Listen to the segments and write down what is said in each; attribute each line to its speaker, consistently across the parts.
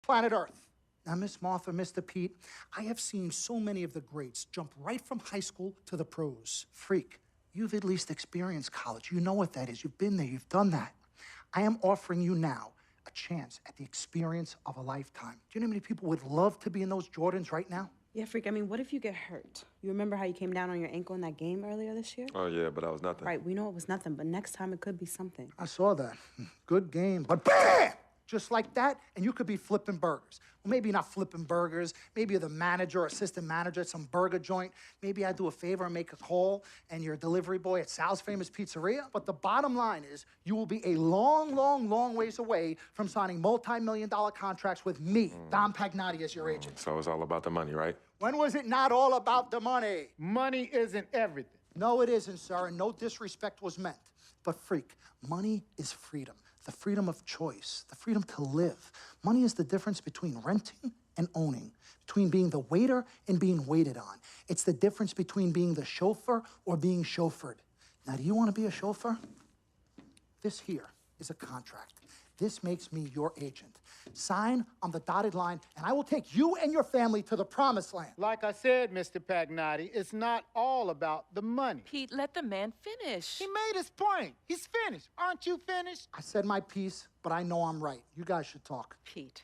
Speaker 1: planet Earth. Now, Miss Martha, Mr. Pete, I have seen so many of the greats jump right from high school to the pros. Freak, you've at least experienced college. You know what that is. You've been there. You've done that. I am offering you now a chance at the experience of a lifetime. Do you know how many people would love to be in those Jordans right now?
Speaker 2: Yeah, Freak, I mean, what if you get hurt? You remember how you came down on your ankle in that game earlier this year?
Speaker 3: Oh, yeah, but that was nothing.
Speaker 2: Right, we know it was nothing, but next time it could be something.
Speaker 1: I saw that. Good game. But BAM! Just like that, and you could be flipping burgers. Well, maybe not flipping burgers. Maybe you're the manager or assistant manager at some burger joint. Maybe I do a favor and make a call, and you're a delivery boy at Sal's Famous Pizzeria. But the bottom line is, you will be a long, long, long ways away from signing multi-million-dollar contracts with me, Dom Pagnotti, as your agent.
Speaker 3: So it's all about the money, right?
Speaker 1: When was it not all about the money?
Speaker 4: Money isn't everything.
Speaker 1: No, it isn't, sir, and no disrespect was meant. But freak, money is freedom. The freedom of choice, the freedom to live. Money is the difference between renting and owning, between being the waiter and being waited on. It's the difference between being the chauffeur or being chauffeured. Now, do you want to be a chauffeur? This here is a contract. This makes me your agent. Sign on the dotted line, and I will take you and your family to the promised land.
Speaker 4: Like I said, Mr. Pagnotti, it's not all about the money.
Speaker 5: Pete, let the man finish.
Speaker 4: He made his point. He's finished. Aren't you finished?
Speaker 1: I said my piece, but I know I'm right. You guys should talk.
Speaker 5: Pete,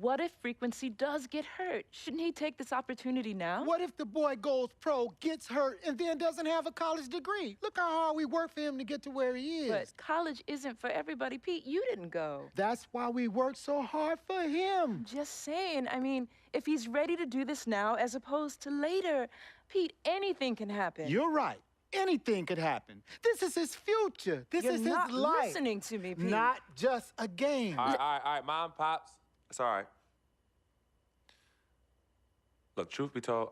Speaker 5: what if Frequency does get hurt? Shouldn't he take this opportunity now?
Speaker 4: What if the boy goes pro, gets hurt, and then doesn't have a college degree? Look how hard we work for him to get to where he is.
Speaker 5: But college isn't for everybody. Pete, you didn't go.
Speaker 4: That's why we work so hard for him.
Speaker 5: Just saying. I mean, if he's ready to do this now as opposed to later, Pete, anything can happen.
Speaker 4: You're right. Anything could happen. This is his future. This
Speaker 5: You're
Speaker 4: is
Speaker 5: not
Speaker 4: his life.
Speaker 5: listening to me, Pete.
Speaker 4: Not just a game.
Speaker 3: All right, Mom, Pops. It's all right. Look, truth be told,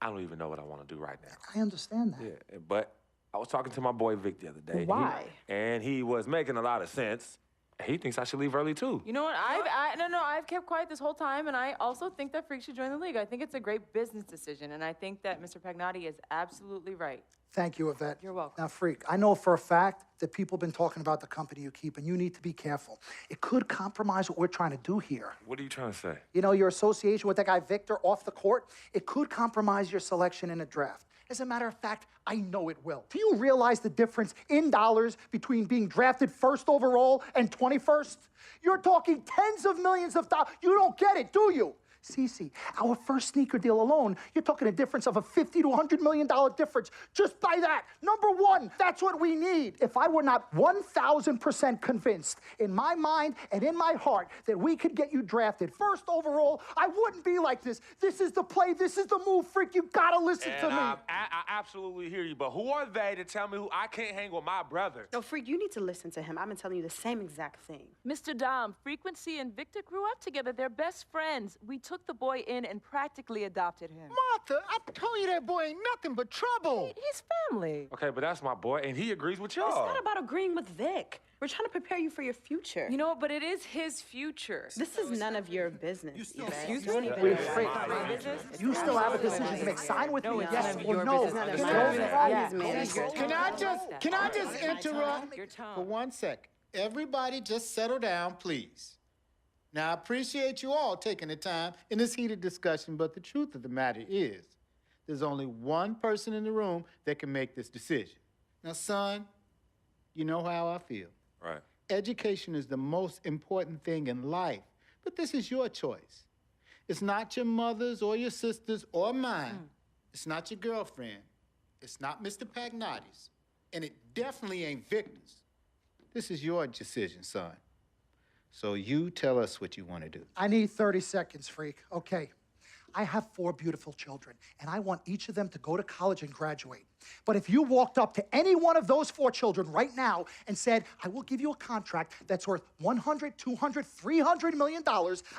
Speaker 3: I don't even know what I want to do right now.
Speaker 1: I understand that.
Speaker 3: Yeah, but I was talking to my boy Vic the other day.
Speaker 5: Why?
Speaker 3: And he was making a lot of sense. He thinks I should leave early, too.
Speaker 6: You know what? I've kept quiet this whole time, and I also think that Freak should join the league. I think it's a great business decision, and I think that Mr. Pagnotti is absolutely right.
Speaker 1: Thank you, Yvette.
Speaker 6: You're welcome.
Speaker 1: Now, Freak, I know for a fact that people have been talking about the company you keep, and you need to be careful. It could compromise what we're trying to do here.
Speaker 3: What are you trying to say?
Speaker 1: You know, your association with that guy Victor off the court, it could compromise your selection in a draft. As a matter of fact, I know it will. Do you realize the difference in dollars between being drafted first overall and 21st? You're talking tens of millions of dollars. You don't get it, do you? Cece, our first sneaker deal alone, you're talking a difference of a $50 to $100 million difference just by that. Number one, that's what we need. If I were not 1,000% convinced in my mind and in my heart that we could get you drafted first overall, I wouldn't be like this. This is the play. This is the move, Freak. You gotta listen to me.
Speaker 3: I absolutely hear you, but who are they to tell me who I can't hang with my brother?
Speaker 2: No, Freak, you need to listen to him. I've been telling you the same exact thing.
Speaker 5: Mr. Dom, Frequency and Victor grew up together. They're best friends. We took the boy in and practically adopted him.
Speaker 4: Martha, I told you that boy ain't nothing but trouble.
Speaker 5: He's family.
Speaker 3: Okay, but that's my boy, and he agrees with
Speaker 2: It's
Speaker 3: y'all.
Speaker 2: not about agreeing with Vic. We're trying to prepare you for your future.
Speaker 6: You know, but it is his future.
Speaker 2: This is none of your business.
Speaker 6: Excuse
Speaker 2: Don't
Speaker 6: me?
Speaker 2: even
Speaker 1: Wait,
Speaker 2: know
Speaker 1: Freak,
Speaker 2: why.
Speaker 6: My business?
Speaker 1: you still have a decision to make. Sign with me, yes or no.
Speaker 2: None of
Speaker 1: Mr.
Speaker 2: your
Speaker 1: Rosenthal?
Speaker 2: business.
Speaker 4: Can I just interrupt
Speaker 6: Your tone.
Speaker 4: for 1 second? Everybody just settle down, please. Now, I appreciate you all taking the time in this heated discussion, but the truth of the matter is, there's only one person in the room that can make this decision. Now, son, you know how I feel.
Speaker 3: Right.
Speaker 4: Education is the most important thing in life, but this is your choice. It's not your mother's or your sister's or mine. It's not your girlfriend. It's not Mr. Pagnotti's. And it definitely ain't Victor's. This is your decision, son. So you tell us what you want to do.
Speaker 1: I need 30 seconds, Freak. Okay. I have 4 beautiful children, and I want each of them to go to college and graduate. But if you walked up to any one of those 4 children right now and said, I will give you a contract that's worth $100, $200, $300 million,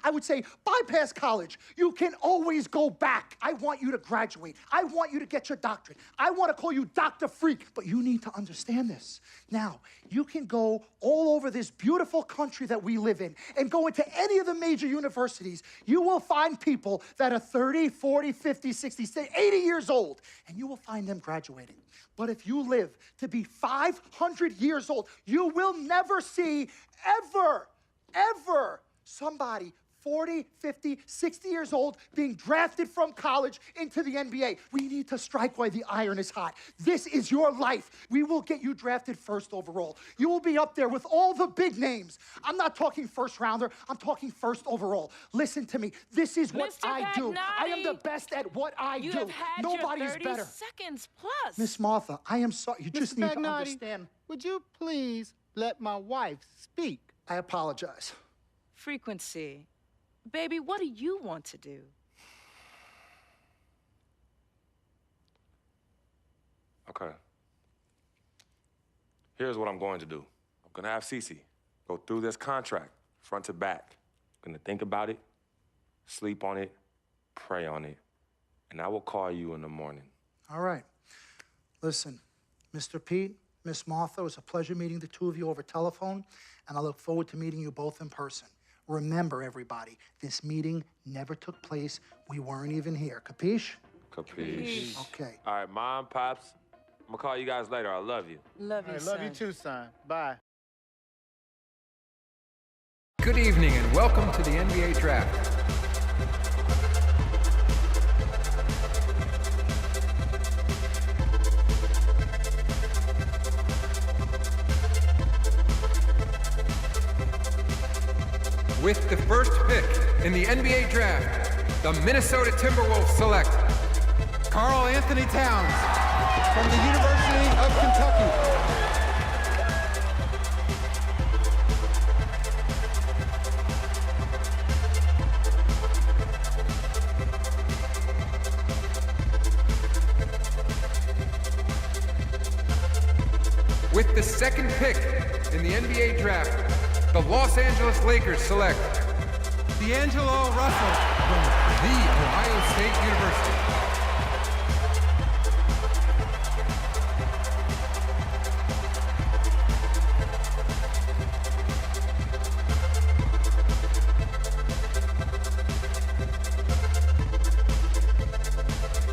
Speaker 1: I would say, bypass college. You can always go back. I want you to graduate. I want you to get your doctorate. I want to call you Dr. Freak, but you need to understand this. Now, you can go all over this beautiful country that we live in and go into any of the major universities. You will find people that are 30, 40, 50, 60, 80 years old, and you will find them graduating. But if you live to be 500 years old, you will never see ever somebody 40, 50, 60 years old being drafted from college into the NBA. We need to strike while the iron is hot. This is your life. We will get you drafted first overall. You will be up there with all the big names. I'm not talking first rounder. I'm talking first overall. Listen to me. This is what
Speaker 5: Mr.
Speaker 1: I do. I am the
Speaker 5: Pagnotti,
Speaker 1: best at what I
Speaker 5: You
Speaker 1: do.
Speaker 5: have had
Speaker 1: Nobody
Speaker 5: your
Speaker 1: is
Speaker 5: 30
Speaker 1: better.
Speaker 5: seconds plus.
Speaker 1: Miss Martha, I am sorry. You just
Speaker 4: Mr.
Speaker 1: need to
Speaker 4: Pagnotti,
Speaker 1: understand.
Speaker 4: would you please let my wife speak?
Speaker 1: I apologize.
Speaker 5: Frequency. Baby, what do you want to do?
Speaker 3: Okay. Here's what I'm going to do. I'm gonna have Cece go through this contract, front to back. I'm gonna think about it, sleep on it, pray on it, and I will call you in the morning.
Speaker 1: All right. Listen, Mr. Pete, Miss Martha, it was a pleasure meeting the two of you over telephone, and I look forward to meeting you both in person. Remember, everybody, this meeting never took place. We weren't even here. Capiche?
Speaker 3: Capiche?
Speaker 1: Okay.
Speaker 3: All right, Mom, Pops, I'm gonna call you guys later. I love you.
Speaker 6: Love you,
Speaker 4: I
Speaker 6: son.
Speaker 4: love you too, son. Bye.
Speaker 7: Good evening and welcome to the NBA Draft. With the first pick in the NBA Draft, the Minnesota Timberwolves select Karl Anthony Towns from the University of Kentucky. With the second pick in the NBA Draft, the Los Angeles Lakers select D'Angelo Russell from The Ohio State University.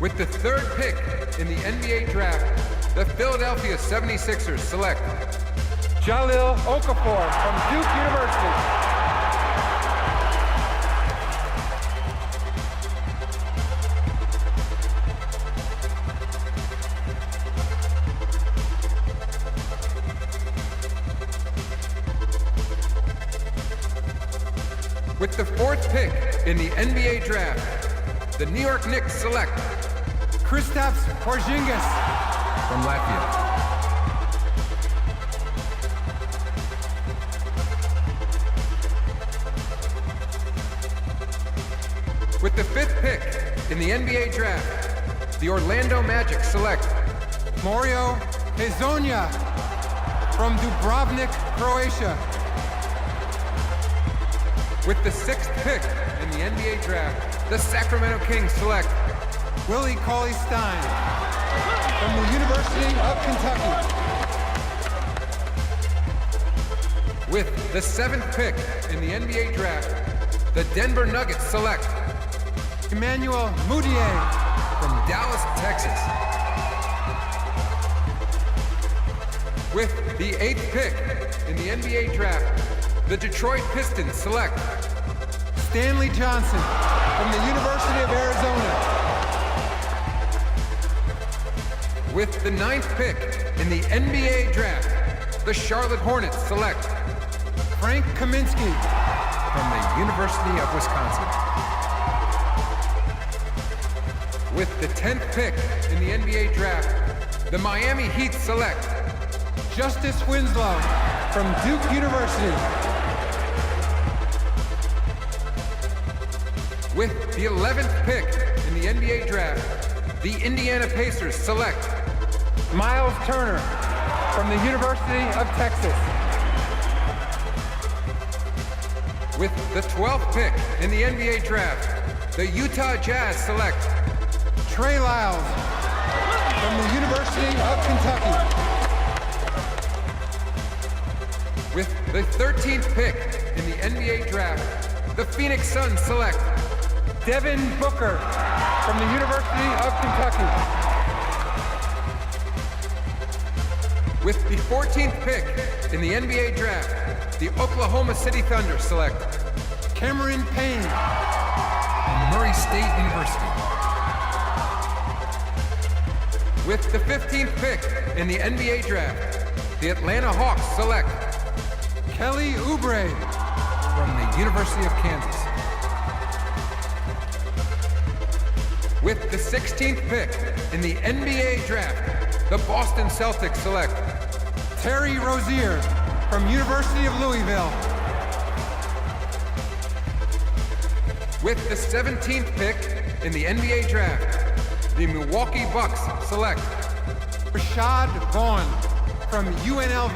Speaker 7: With the third pick in the NBA Draft, the Philadelphia 76ers select Jahlil Okafor from Duke University. With the fourth pick in the NBA Draft, the New York Knicks select Kristaps Porzingis from Latvia. With the fifth pick in the NBA Draft, the Orlando Magic select Mario Hezonja from Dubrovnik, Croatia. With the sixth pick in the NBA Draft, the Sacramento Kings select Willie Cauley-Stein from the University of Kentucky. With the seventh pick in the NBA Draft, the Denver Nuggets select Emmanuel Mudiay from Dallas, Texas. With the eighth pick in the NBA Draft, the Detroit Pistons select Stanley Johnson from the University of Arizona. With the ninth pick in the NBA Draft, the Charlotte Hornets select Frank Kaminsky from the University of Wisconsin. With the 10th pick in the NBA Draft, the Miami Heat select Justice Winslow from Duke University. With the 11th pick in the NBA Draft, the Indiana Pacers select Miles Turner from the University of Texas. With the 12th pick in the NBA Draft, the Utah Jazz select Trey Lyles from the University of Kentucky. With the 13th pick in the NBA Draft, the Phoenix Suns select Devin Booker from the University of Kentucky. With the 14th pick in the NBA Draft, the Oklahoma City Thunder select Cameron Payne from Murray State University. With the 15th pick in the NBA draft, the Atlanta Hawks select Kelly Oubre from the University of Kansas. With the 16th pick in the NBA draft, the Boston Celtics select Terry Rozier from University of Louisville. With the 17th pick in the NBA draft, the Milwaukee Bucks select Rashad Vaughn from UNLV.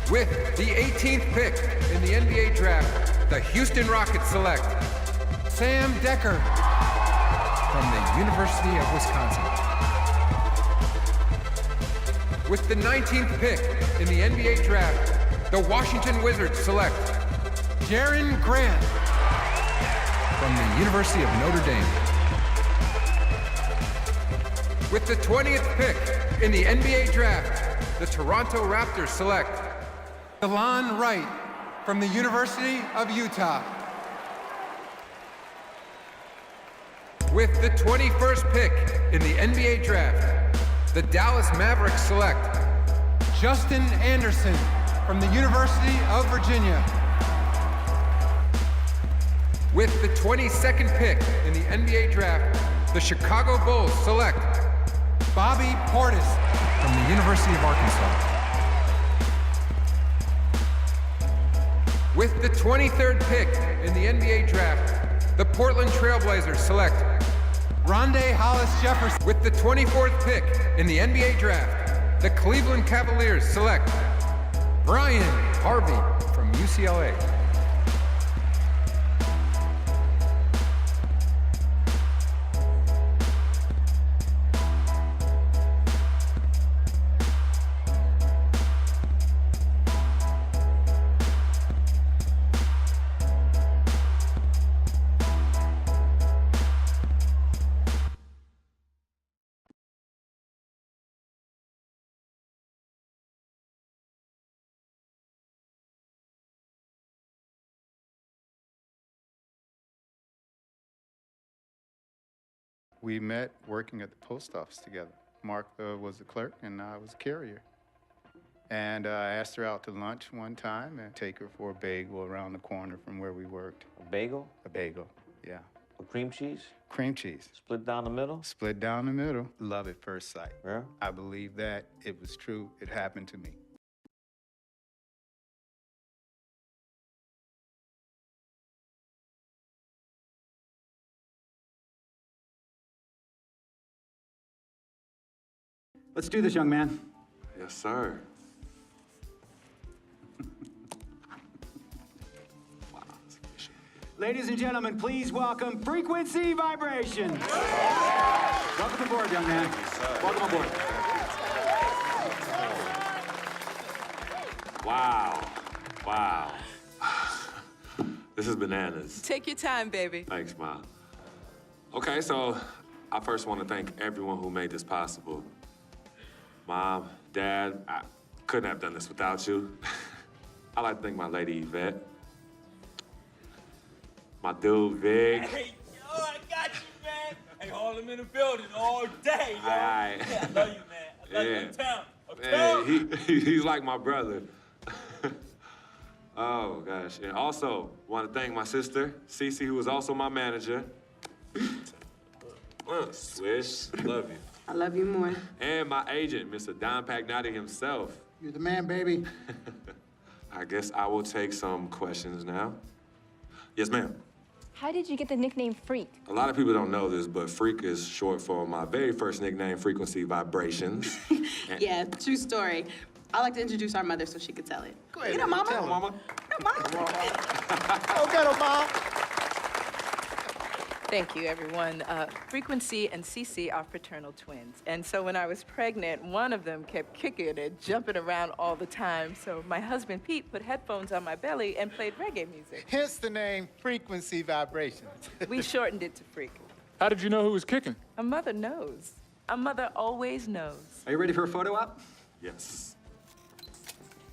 Speaker 7: With the 18th pick in the NBA draft, the Houston Rockets select Sam Decker from the University of Wisconsin. With the 19th pick in the NBA draft, the Washington Wizards select Jaren Grant from the University of Notre Dame. With the 20th pick in the NBA draft, the Toronto Raptors select Delon Wright from the University of Utah. With the 21st pick in the NBA draft, the Dallas Mavericks select Justin Anderson from the University of Virginia. With the 22nd pick in the NBA draft, the Chicago Bulls select Bobby Portis from the University of Arkansas. With the 23rd pick in the NBA draft, the Portland Trailblazers select Rondé Hollis Jefferson. With the 24th pick in the NBA draft, the Cleveland Cavaliers select Brian Harvey from UCLA.
Speaker 4: We met working at the post office together. Martha was the clerk and I was a carrier. And I asked her out to lunch one time and take her for a bagel around the corner from where we worked.
Speaker 8: A bagel?
Speaker 4: A bagel, yeah.
Speaker 8: With cream cheese?
Speaker 4: Cream cheese.
Speaker 8: Split down the middle?
Speaker 4: Split down the middle. Love at first sight.
Speaker 8: Yeah?
Speaker 4: I believe that. It was true. It happened to me.
Speaker 9: Let's do this, young man.
Speaker 3: Yes, sir.
Speaker 9: Ladies and gentlemen, please welcome Frequency Vibrations. Welcome aboard, young man. Welcome aboard.
Speaker 3: Wow. Wow. This is bananas.
Speaker 5: Take your time, baby.
Speaker 3: Thanks, Mom. Okay, so I first want to thank everyone who made this possible. Mom, Dad, I couldn't have done this without you. I'd like to thank my lady Yvette, my dude Vic.
Speaker 10: Hey, yo, I got you, man. Hey, Harlem in the building all day, yo.
Speaker 3: Aye.
Speaker 10: Yeah, I love you, man. I love you in town.
Speaker 3: Hey, he's like my brother. Oh, gosh. And also, want to thank my sister, Cece, who was also my manager. Swish, love you.
Speaker 2: I love you more.
Speaker 3: And my agent, Mr. Don Pagnotti himself.
Speaker 1: You're the man, baby.
Speaker 3: I guess I will take some questions now. Yes, ma'am.
Speaker 11: How did you get the nickname Freak?
Speaker 3: A lot of people don't know this, but Freak is short for my very first nickname, Frequency Vibrations.
Speaker 2: Yeah, true story. I like to introduce our mother so she could tell it.
Speaker 4: Go ahead.
Speaker 2: You know, Mama.
Speaker 3: Tell her, Mama.
Speaker 2: No, Mama.
Speaker 4: Go get her, Mom.
Speaker 5: Thank you, everyone. Frequency and Cece are fraternal twins. And so when I was pregnant, one of them kept kicking and jumping around all the time. So my husband, Pete, put headphones on my belly and played reggae music.
Speaker 4: Hence the name Frequency Vibrations.
Speaker 5: We shortened it to Freak.
Speaker 10: How did you know who was kicking?
Speaker 5: A mother knows. A mother always knows.
Speaker 9: Are you ready for a photo op?
Speaker 3: Yes.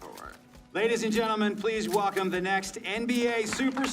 Speaker 3: All right.
Speaker 9: Ladies and gentlemen, please welcome the next NBA superstar.